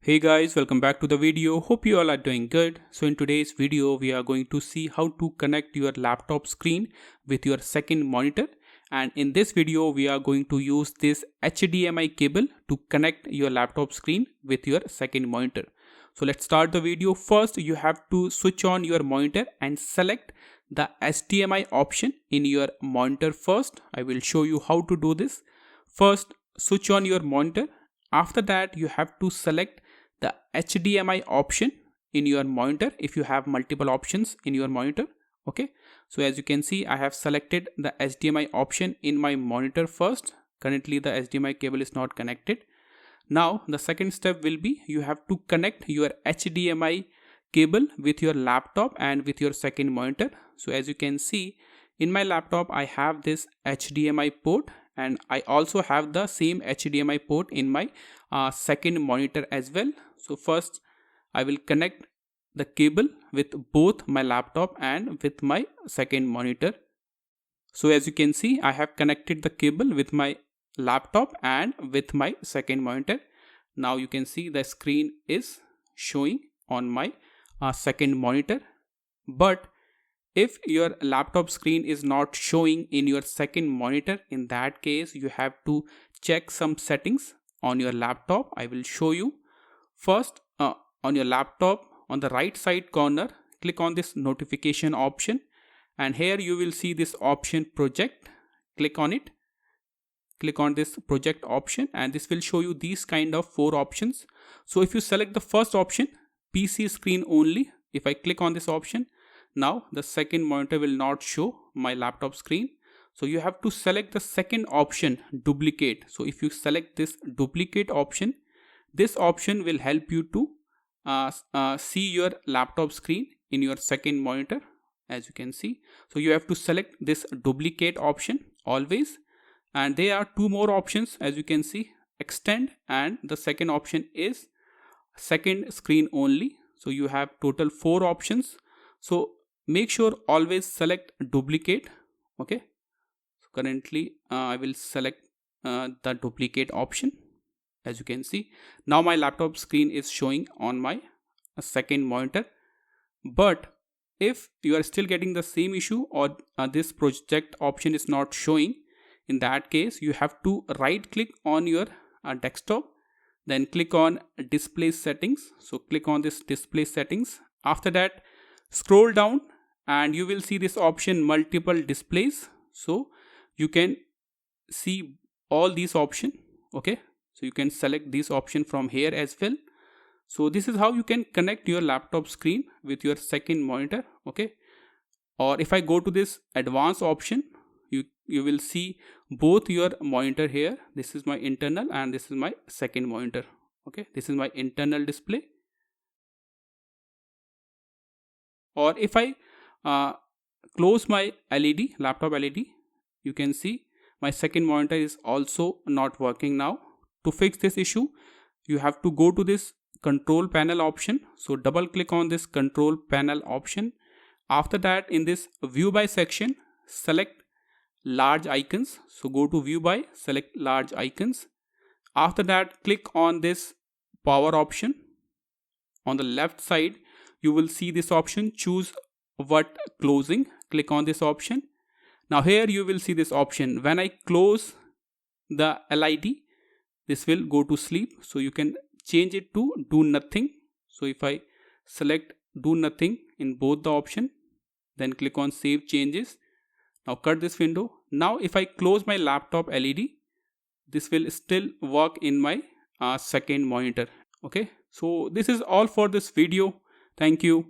Hey guys, welcome back to the video. Hope you all are doing good. So in today's video, we are going to see how to connect your laptop screen with your second monitor. And in this video, we are going to use this HDMI cable to connect your laptop screen with your second monitor. So let's start the video. First, you have to switch on your monitor and select the HDMI option in your monitor first. I will show you how to do this. First, switch on your monitor. After that, you have to select the HDMI option in your monitor if you have multiple options in your monitor. Okay, so as you can see, I have selected the HDMI option in my monitor first. Currently the HDMI cable is not connected. Now the second step will be you have to connect your HDMI cable with your laptop and with your second monitor. So as you can see, in my laptop I have this HDMI port, and I also have the same HDMI port in my second monitor as well. So first I will connect the cable with both my laptop and with my second monitor. So as you can see, I have connected the cable with my laptop and with my second monitor. Now you can see the screen is showing on my second monitor. But if your laptop screen is not showing in your second monitor, in that case you have to check some settings on your laptop. I will show you. First, on your laptop, on the right side corner, click on this notification option, and here you will see this option project. Click on it. Click on this project option, and this will show you these kind of 4 options. So if you select the first option, PC screen only, if I click on this option, now the second monitor will not show my laptop screen. So you have to select the second option, duplicate. So if you select this duplicate option, this option will help you to see your laptop screen in your second monitor, as you can see. So you have to select this duplicate option always. And there are 2 more options, as you can see, extend, and the second option is second screen only. So you have total 4 options. So make sure always select duplicate. Okay, so currently I will select the duplicate option. As you can see, now my laptop screen is showing on my second monitor. But if you are still getting the same issue, or this project option is not showing, in that case you have to right click on your desktop, then click on display settings. So click on this display settings. After that, scroll down and you will see this option multiple displays. So you can see all these options. Okay, so you can select this option from here as well. So this is how you can connect your laptop screen with your second monitor. Okay, or if I go to this advanced option, you will see both your monitor here. This is my internal and this is my second monitor. Okay, this is my internal display. Or if I close my LED, laptop LED, you can see my second monitor is also not working now. To fix this issue, you have to go to this control panel option. So double click on this control panel option. After that, in this view by section, select large icons. So go to view by, select large icons. After that, click on this power option. On the left side, you will see this option, choose what closing. Click on this option. Now here you will see this option. When I close the LED, this will go to sleep. So you can change it to do nothing. So if I select do nothing in both the option, then click on save changes. Now cut this window. Now if I close my laptop LED, this will still work in my second monitor. Okay, so this is all for this video. Thank you.